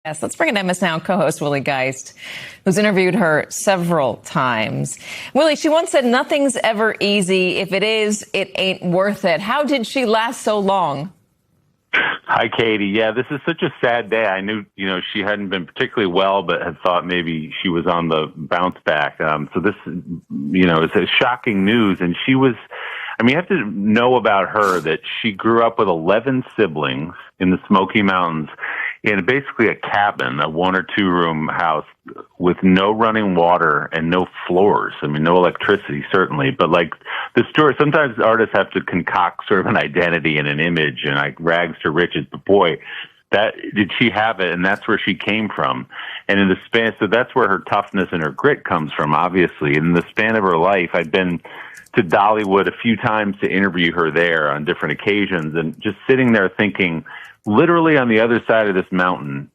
Yes, let's bring in MS Now co-host Willie Geist, who's interviewed her several times. Willie, she once said, "Nothing's ever easy. If it is, it ain't worth it." How did she last so long? Hi, Katie. Yeah, this is such a sad day. I knew, she hadn't been particularly well, but had thought maybe she was on the bounce back. So this, is a shocking news. And she was, you have to know about her that she grew up with 11 siblings in the Smoky Mountains in basically a cabin, a 1 or 2 room house with no running water and no floors. No electricity, certainly. But like the story, sometimes artists have to concoct sort of an identity and an image and like rags to riches. But boy, did she have it? And that's where she came from. And in the span, so that's where her toughness and her grit comes from, obviously. In the span of her life, I'd been to Dollywood a few times to interview her there on different occasions, and just sitting there thinking, literally on the other side of this mountain,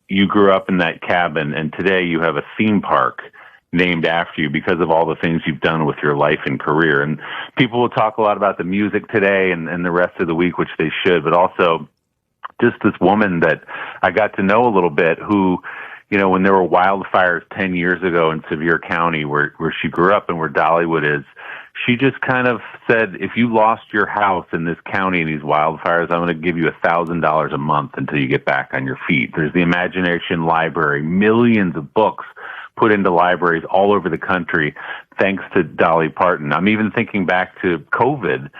you grew up in that cabin, and today you have a theme park named after you because of all the things you've done with your life and career. And people will talk a lot about the music today and the rest of the week, which they should, but also just this woman that I got to know a little bit who, when there were wildfires 10 years ago in Sevier County where she grew up and where Dollywood is, she just kind of said, if you lost your house in this county in these wildfires, I'm going to give you $1,000 a month until you get back on your feet. There's the Imagination Library, millions of books put into libraries all over the country, thanks to Dolly Parton. I'm even thinking back to COVID.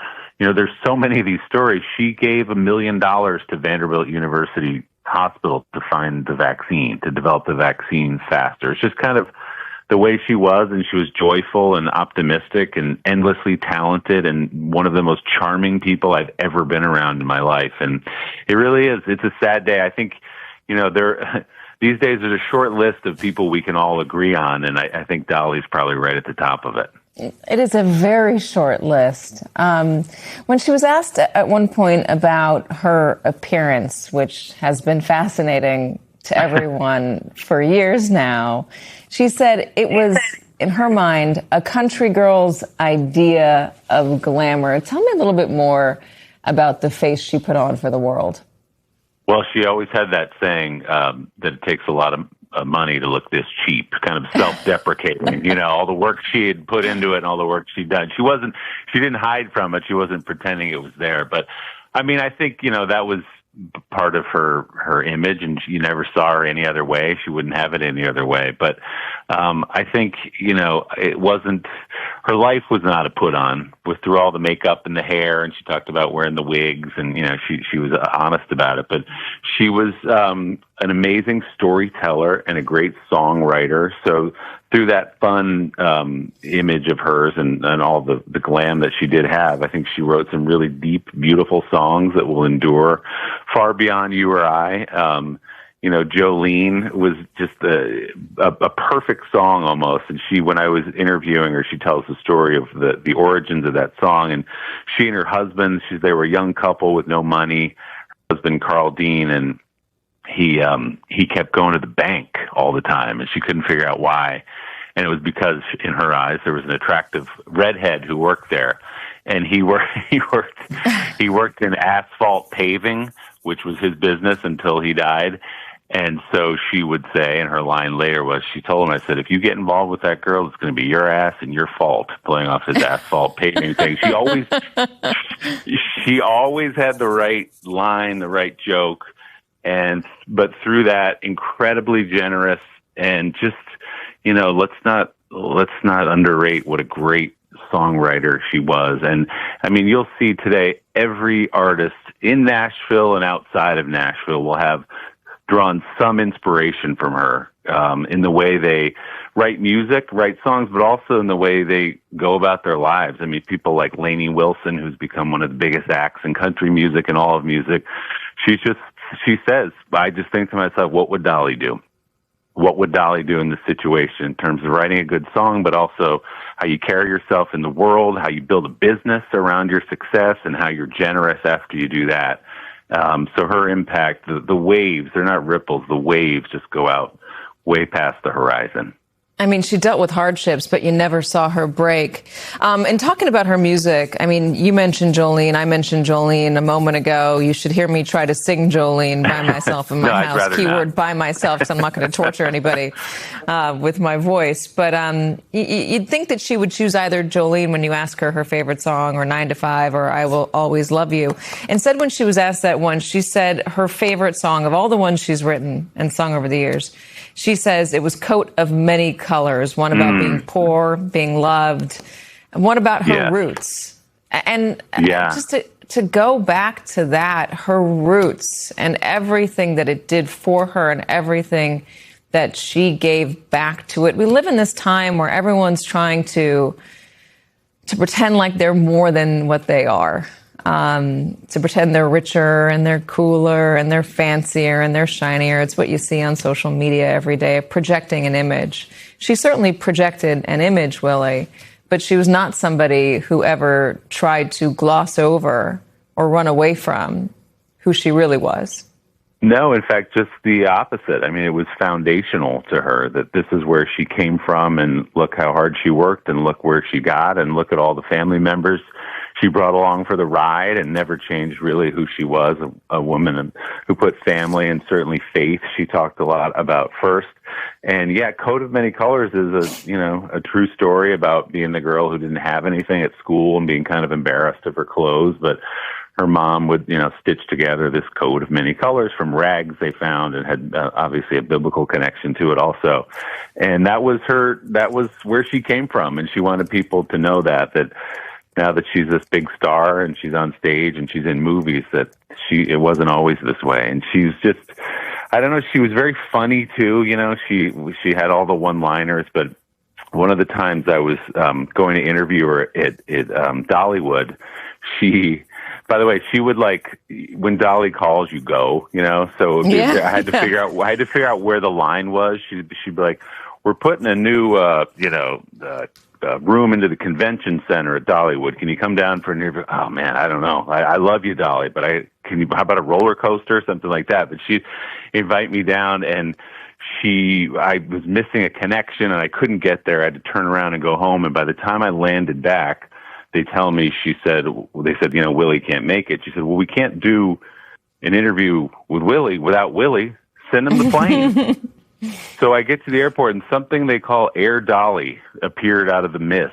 There's so many of these stories. She gave $1 million to Vanderbilt University Hospital to find the vaccine, to develop the vaccine faster. It's just kind of the way she was, and she was joyful and optimistic and endlessly talented and one of the most charming people I've ever been around in my life. And it really is. It's a sad day. I think, these days there's a short list of people we can all agree on, and I think Dolly's probably right at the top of it. It is a very short list. When she was asked at one point about her appearance, which has been fascinating to everyone for years now, she said it was, in her mind, a country girl's idea of glamour. Tell me a little bit more about the face she put on for the world. Well, she always had that saying that it takes a lot of money to look this cheap, kind of self-deprecating, all the work she had put into it and all the work she'd done. She didn't hide from it. She wasn't pretending it was there. But I think, that was part of her image, and you never saw her any other way. She wouldn't have it any other way. But I think, it wasn't, her life was not a put on through all the makeup and the hair, and she talked about wearing the wigs, and, she was honest about it. But she was an amazing storyteller and a great songwriter. So through that fun image of hers and all the glam that she did have, I think she wrote some really deep, beautiful songs that will endure far beyond you or I. Jolene was just a perfect song almost. And when I was interviewing her, she tells the story of the origins of that song. And she and her husband, they were a young couple with no money. Her husband, Carl Dean, and he kept going to the bank all the time, and she couldn't figure out why. And it was because, in her eyes, there was an attractive redhead who worked there, and he worked in asphalt paving, which was his business until he died. And so she would say, and her line later was, she told him, I said, if you get involved with that girl, it's going to be your ass and your fault, playing off his asphalt paving thing. She always had the right line, the right joke. But through that, incredibly generous, and just, let's not underrate what a great songwriter she was. And you'll see today, every artist in Nashville and outside of Nashville will have drawn some inspiration from her, in the way they write music, write songs, but also in the way they go about their lives. People like Lainey Wilson, who's become one of the biggest acts in country music and all of music. She says, I just think to myself, what would Dolly do? What would Dolly do in this situation in terms of writing a good song, but also how you carry yourself in the world, how you build a business around your success, and how you're generous after you do that. So her impact, the waves, they're not ripples, the waves just go out way past the horizon. I mean, she dealt with hardships, but you never saw her break. And talking about her music, I mean, you mentioned Jolene. I mentioned Jolene a moment ago. You should hear me try to sing Jolene by myself in my No, house. Keyword not. By myself, because I'm not going to torture anybody with my voice. But you'd think that she would choose either Jolene when you ask her favorite song, or 9 to 5, or I Will Always Love You. Instead, when she was asked that once, she said her favorite song of all the ones she's written and sung over the years, she says it was Coat of Many Colors, one about being poor, being loved, and one about her roots. And just to go back to that, her roots and everything that it did for her and everything that she gave back to it. We live in this time where everyone's trying to pretend like they're more than what they are. To pretend they're richer and they're cooler and they're fancier and they're shinier. It's what you see on social media every day, projecting an image. She certainly projected an image, Willie, but she was not somebody who ever tried to gloss over or run away from who she really was. No, in fact, just the opposite. I mean, it was foundational to her that this is where she came from, and look how hard she worked, and look where she got, and look at all the family members she brought along for the ride, and never changed really who she was, a woman who put family and certainly faith. She talked a lot about first. And yeah, Coat of Many Colors is a true story about being the girl who didn't have anything at school and being kind of embarrassed of her clothes, but her mom would, stitch together this coat of many colors from rags they found, and had obviously a biblical connection to it also. And that was where she came from. And she wanted people to know that now that she's this big star and she's on stage and she's in movies, that it wasn't always this way. And she's just, I don't know, she was very funny too. She had all the one-liners, but one of the times I was going to interview her at Dollywood, by the way, she would, like, when Dolly calls, you go, so I had to figure out where the line was. She'd be like, we're putting a new, room into the convention center at Dollywood. Can you come down for an interview? Oh man, I don't know. I love you, Dolly, but how about a roller coaster or something like that? But she'd invite me down, and I was missing a connection and I couldn't get there. I had to turn around and go home. And by the time I landed back, they said, Willie can't make it. She said, well, we can't do an interview with Willie without Willie. Send him the plane. So I get to the airport, and something they call Air Dolly appeared out of the mist.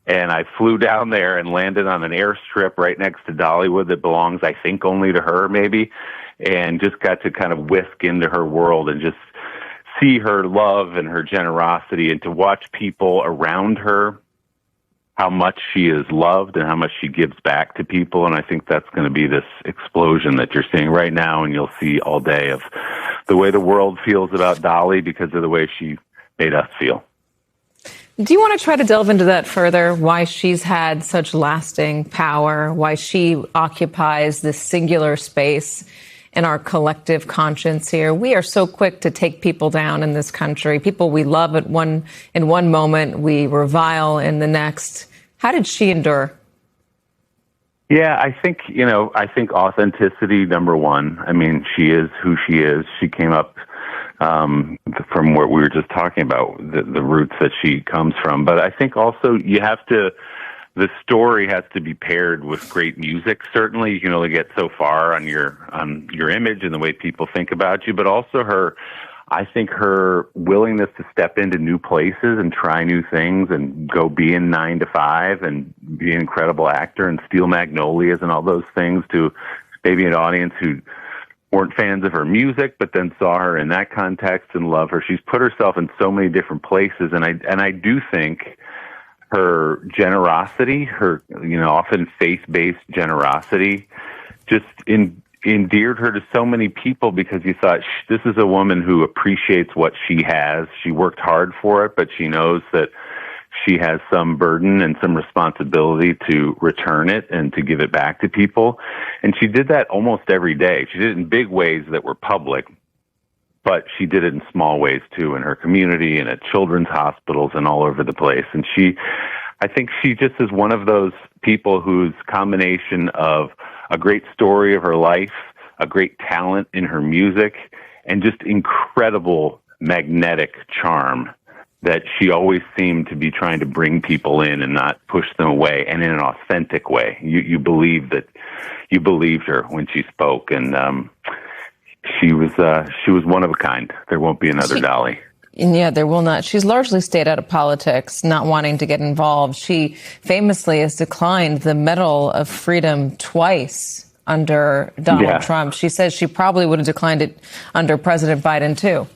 And I flew down there and landed on an airstrip right next to Dollywood that belongs, I think, only to her, maybe, and just got to kind of whisk into her world and just see her love and her generosity, and to watch people around her, how much she is loved and how much she gives back to people. And I think that's going to be this explosion that you're seeing right now, and you'll see all day, of the way the world feels about Dolly because of the way she made us feel. Do you want to try to delve into that further? Why she's had such lasting power, why she occupies this singular space in our collective conscience here? We are so quick to take people down in this country. People we love in one moment, we revile in the next. How did she endure? Yeah, I think authenticity, number one. I mean, she is who she is. She came up from what we were just talking about, the roots that she comes from. But I think also the story has to be paired with great music. Certainly, you can only get so far on your image and the way people think about you, but also I think her willingness to step into new places and try new things and go be in 9 to 5 and be an incredible actor and Steel Magnolias and all those things to maybe an audience who weren't fans of her music, but then saw her in that context and love her. She's put herself in so many different places. And I do think her generosity, her, often faith-based generosity, just endeared her to so many people, because you thought, this is a woman who appreciates what she has. She worked hard for it, but she knows that she has some burden and some responsibility to return it and to give it back to people. And she did that almost every day. She did it in big ways that were public, but she did it in small ways too, in her community and at children's hospitals and all over the place. And I think she just is one of those people whose combination of a great story of her life, a great talent in her music, and just incredible magnetic charm that she always seemed to be trying to bring people in and not push them away, and in an authentic way. You believed her when she spoke, and she was one of a kind. There won't be another Dolly. Yeah, there will not. She's largely stayed out of politics, not wanting to get involved. She famously has declined the Medal of Freedom twice under Donald Trump. She says she probably would have declined it under President Biden, too.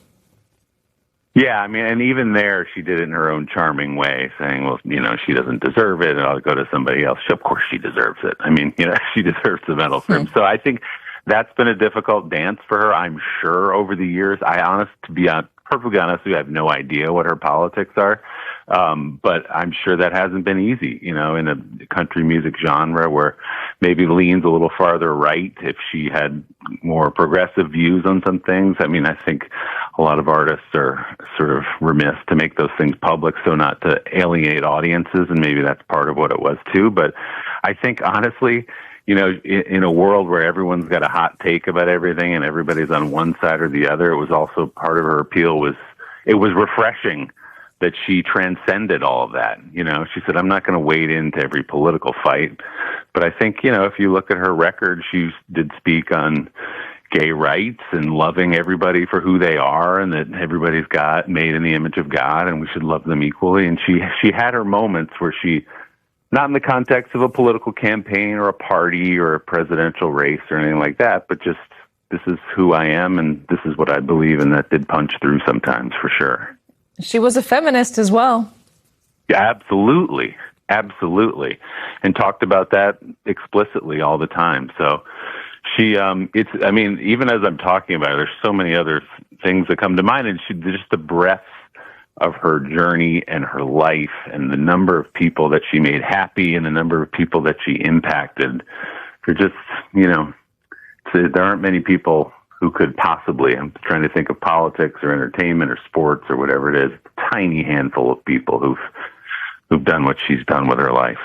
Yeah, I mean, and even there, she did it in her own charming way, saying, well, she doesn't deserve it, and I'll go to somebody else. Of course she deserves it. I mean, she deserves the Medal of Freedom. So I think that's been a difficult dance for her, I'm sure, over the years. To be perfectly honest with you, I have no idea what her politics are. But I'm sure that hasn't been easy, in a country music genre where maybe leans a little farther right if she had more progressive views on some things. I mean, I think a lot of artists are sort of remiss to make those things public so not to alienate audiences, and maybe that's part of what it was too. But I think, honestly, in a world where everyone's got a hot take about everything and everybody's on one side or the other, it was also part of her appeal it was refreshing that she transcended all of that. She said, I'm not going to wade into every political fight. But I think, if you look at her record, she did speak on gay rights and loving everybody for who they are, and that everybody's made in the image of God and we should love them equally. And she had her moments where she, not in the context of a political campaign or a party or a presidential race or anything like that, but just, this is who I am and this is what I believe, and that did punch through sometimes, for sure. She was a feminist as well. Yeah, absolutely. Absolutely. And talked about that explicitly all the time. So she, even as I'm talking about it, there's so many other things that come to mind, and just the breadth of her journey and her life and the number of people that she made happy and the number of people that she impacted. For just, there aren't many people who could possibly, I'm trying to think of politics or entertainment or sports or whatever it is, a tiny handful of people who've done what she's done with her life.